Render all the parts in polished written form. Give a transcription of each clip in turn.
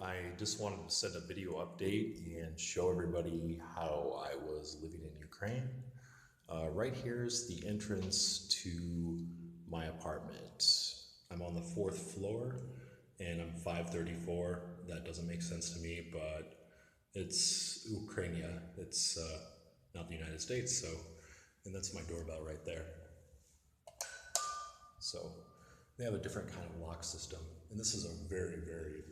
I just wanted to send a video update and show everybody how I was living in Ukraine. Right here is the entrance to my apartment. I'm on the fourth floor and I'm 534. That doesn't make sense to me, but it's Ukraine. It's not the United States, so, and that's my doorbell right there. So they have a different kind of lock system, and this is a very, very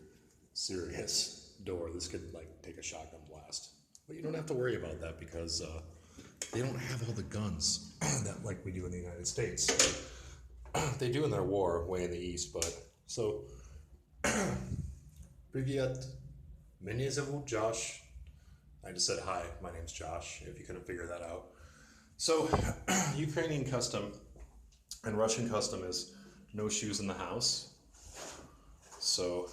serious door. This could like take a shotgun blast, but you don't have to worry about that because they don't have all the guns that like we do in the United States. They do in their war way in the east, but so Привет, меня зовут Josh. I just said hi, my name's Josh, if you couldn't figure that out. So Ukrainian custom and Russian custom is no shoes in the house. So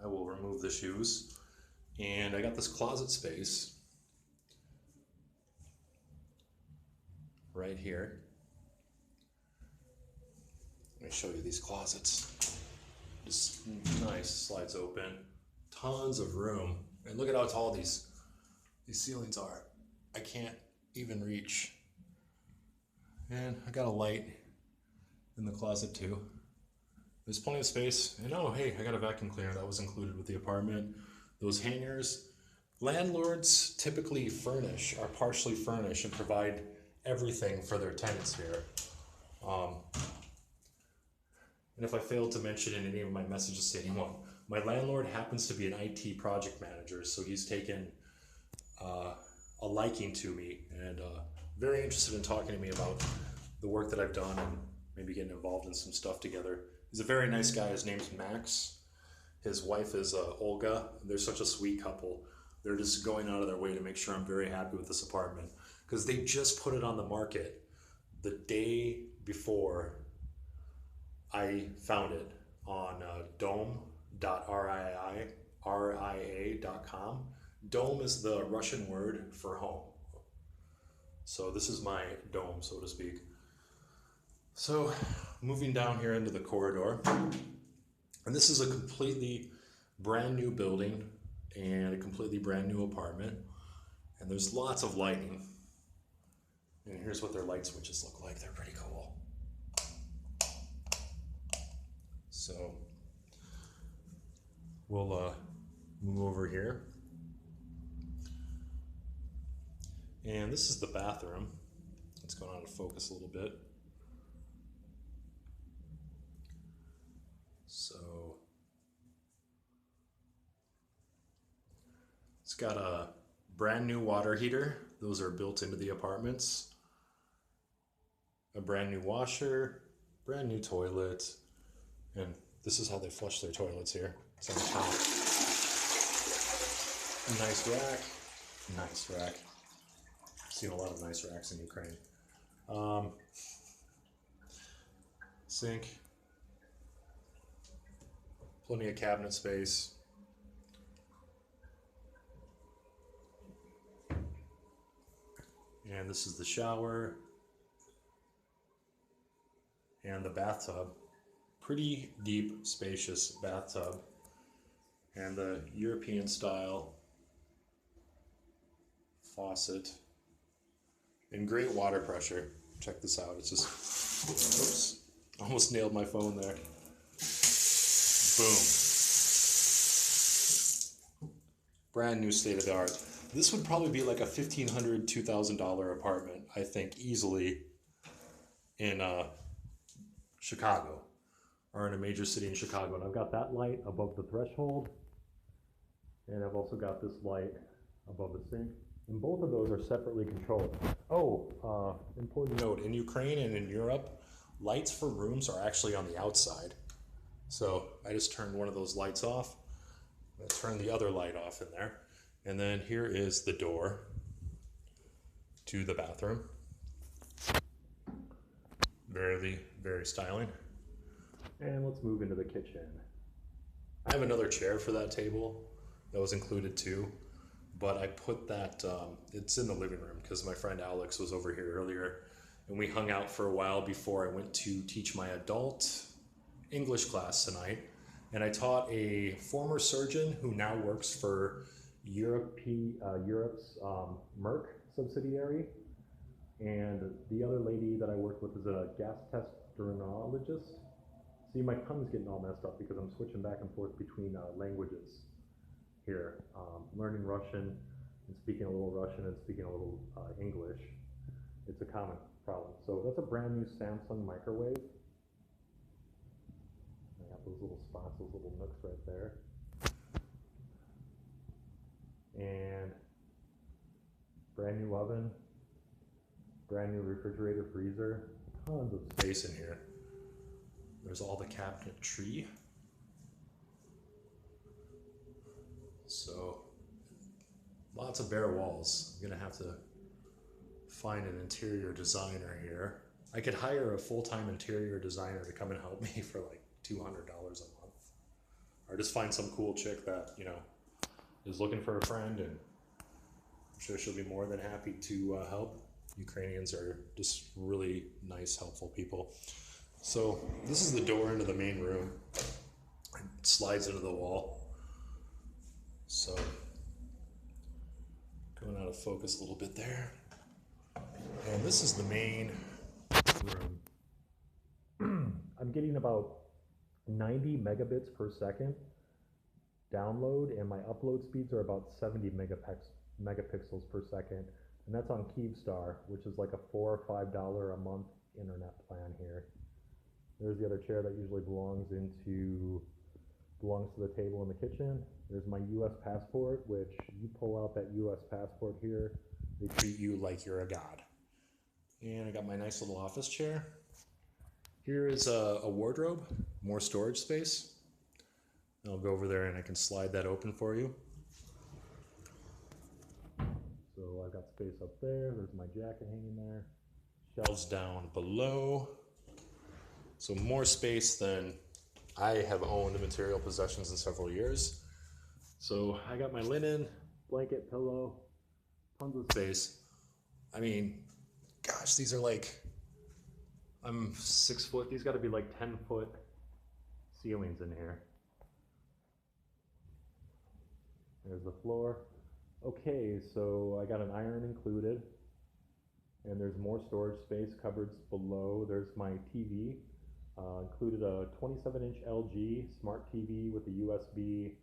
I will remove the shoes, and I got this closet space right here. Let me show you these closets. Just nice, slides open, tons of room, and look at how tall these ceilings are. I can't even reach. And I got a light in the closet too. There's plenty of space. And oh, hey, I got a vacuum cleaner that was included with the apartment. Those hangers. Landlords typically are partially furnish and provide everything for their tenants here. And if I failed to mention in any of my messages to anyone, my landlord happens to be an IT project manager, so he's taken a liking to me and very interested in talking to me about the work that I've done and maybe getting involved in some stuff together. He's a very nice guy. His name's Max. His wife is Olga. They're such a sweet couple. They're just going out of their way to make sure I'm very happy with this apartment because they just put it on the market the day before I found it on dome.ria.com. Dome is the Russian word for home. So this is my dome, so to speak. So moving down here into the corridor, and this is a completely brand new building and a completely brand new apartment, and there's lots of lighting. And here's what their light switches look like. They're pretty cool. So we'll move over here. And this is the bathroom. It's going out of focus a little bit. So it's got a brand new water heater. Those are built into the apartments. A brand new washer, brand new toilet. And this is how they flush their toilets here. It's on the top. A nice rack. Nice rack. I've seen a lot of nice racks in Ukraine. Sink. Plenty of cabinet space. And this is the shower. And the bathtub. Pretty deep, spacious bathtub. And the European style faucet. And great water pressure. Check this out. It's just, oops, almost nailed my phone there. Boom. Brand new state of the art. This would probably be like a $1,500, $2,000 apartment, I think, easily in Chicago or in a major city in Chicago. And I've got that light above the threshold, and I've also got this light above the sink. And both of those are separately controlled. Oh, important note, in Ukraine and in Europe, lights for rooms are actually on the outside. So I just turned one of those lights off. I turned the other light off in there. And then here is the door to the bathroom. Very, very styling. And let's move into the kitchen. I have another chair for that table that was included too. But I put that, it's in the living room because my friend Alex was over here earlier and we hung out for a while before I went to teach my adult English class tonight. And I taught a former surgeon who now works for Europe's Merck subsidiary. And the other lady that I worked with is a gastroenterologist. See, my tongue's getting all messed up because I'm switching back and forth between languages here. Learning Russian and speaking a little Russian and speaking a little English. It's a common problem. So that's a brand new Samsung microwave. I got those little spots, those little nooks right there. And brand new oven, brand new refrigerator, freezer, tons of space in here. There's all the cabinetry. So lots of bare walls. I'm gonna have to find an interior designer here. I could hire a full-time interior designer to come and help me for like $200 a month. Or just find some cool chick that, you know, is looking for a friend, and I'm sure she'll be more than happy to help. Ukrainians are just really nice, helpful people. So this is the door into the main room. It slides into the wall. So going out of focus a little bit there. And this is the main room. I'm getting about 90 megabits per second download, and my upload speeds are about 70 megapixels per second. And that's on Kyivstar, which is like a $4 or $5 a month internet plan here. There's the other chair that usually belongs to the table in the kitchen. There's my US passport, which you pull out that US passport here, they treat you like you're a god. And I got my nice little office chair. Here is a wardrobe, more storage space. I'll go over there and I can slide that open for you. So I've got space up there. There's my jacket hanging there. Shelves down below. So more space than I have owned material possessions in several years. So I got my linen, blanket, pillow, tons of space. I mean, gosh, these are like, I'm 6 foot. These got to be like 10-foot ceilings in here. There's the floor. Okay, so I got an iron included, and there's more storage space, cupboards below. There's my TV, included a 27-inch LG smart TV with the USB,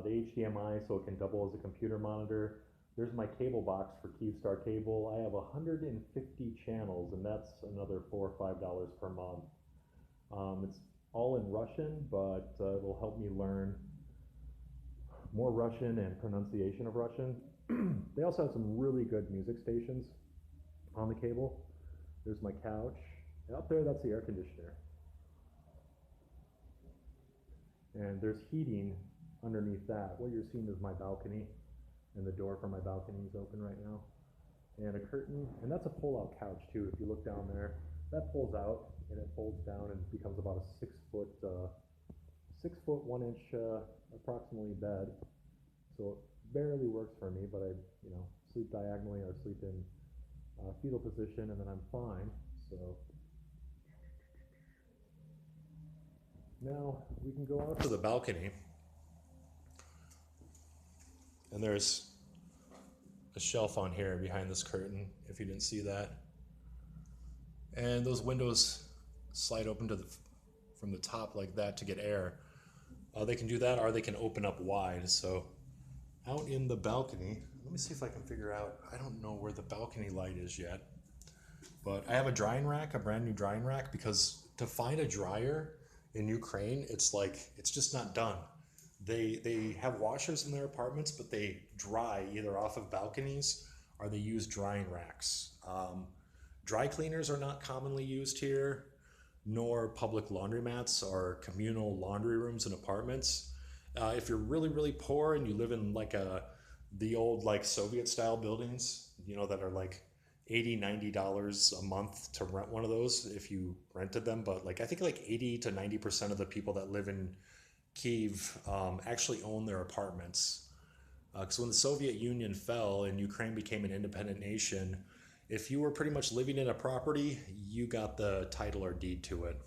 the HDMI, so it can double as a computer monitor. There's my cable box for Kyivstar cable. I have 150 channels, and that's another $4 or $5 per month. It's all in Russian, but it'll help me learn more Russian and pronunciation of Russian. They also have some really good music stations on the cable. There's my couch. And up there, that's the air conditioner. And there's heating underneath that. What you're seeing is my balcony, and the door for my balcony is open right now. And a curtain, and that's a pull-out couch too. If you look down there, that pulls out and it folds down and becomes about a 6 foot 1 inch approximately bed. So it barely works for me, but I sleep diagonally or sleep in fetal position, and then I'm fine. So now we can go out to the balcony, and there's a shelf on here behind this curtain, if you didn't see that. And those windows slide open from the top like that to get air. They can do that, or they can open up wide. So out in the balcony, let me see if I can figure out, I don't know where the balcony light is yet, but I have a drying rack, a brand new drying rack, because to find a dryer in Ukraine, it's just not done. They have washers in their apartments, but they dry either off of balconies or they use drying racks. Dry cleaners are not commonly used here, nor public laundromats or communal laundry rooms in apartments. If you're really, really poor and you live in like the old like Soviet style buildings, that are like $80, $90 a month to rent one of those if you rented them. But I think 80 to 90% of the people that live in Kiev actually own their apartments. Because when the Soviet Union fell and Ukraine became an independent nation, if you were pretty much living in a property, you got the title or deed to it.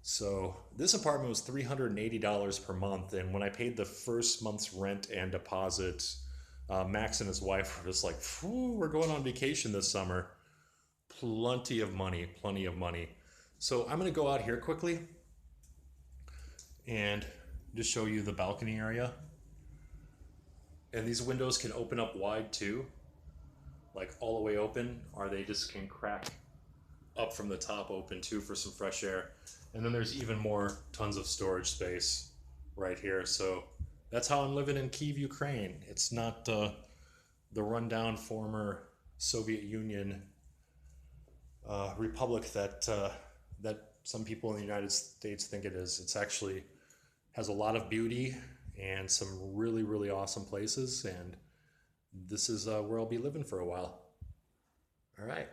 So this apartment was $380 per month, and when I paid the first month's rent and deposit, Max and his wife were just like, "Phew, we're going on vacation this summer." Plenty of money, plenty of money. So I'm gonna go out here quickly and just show you the balcony area. And these windows can open up wide too, like all the way open, or they just can crack up from the top open too for some fresh air. And then there's even more tons of storage space right here. So that's how I'm living in Kiev, Ukraine. It's not the rundown former Soviet Union republic that some people in the United States think it is. It's actually has a lot of beauty and some really, really awesome places. And this is where I'll be living for a while. All right.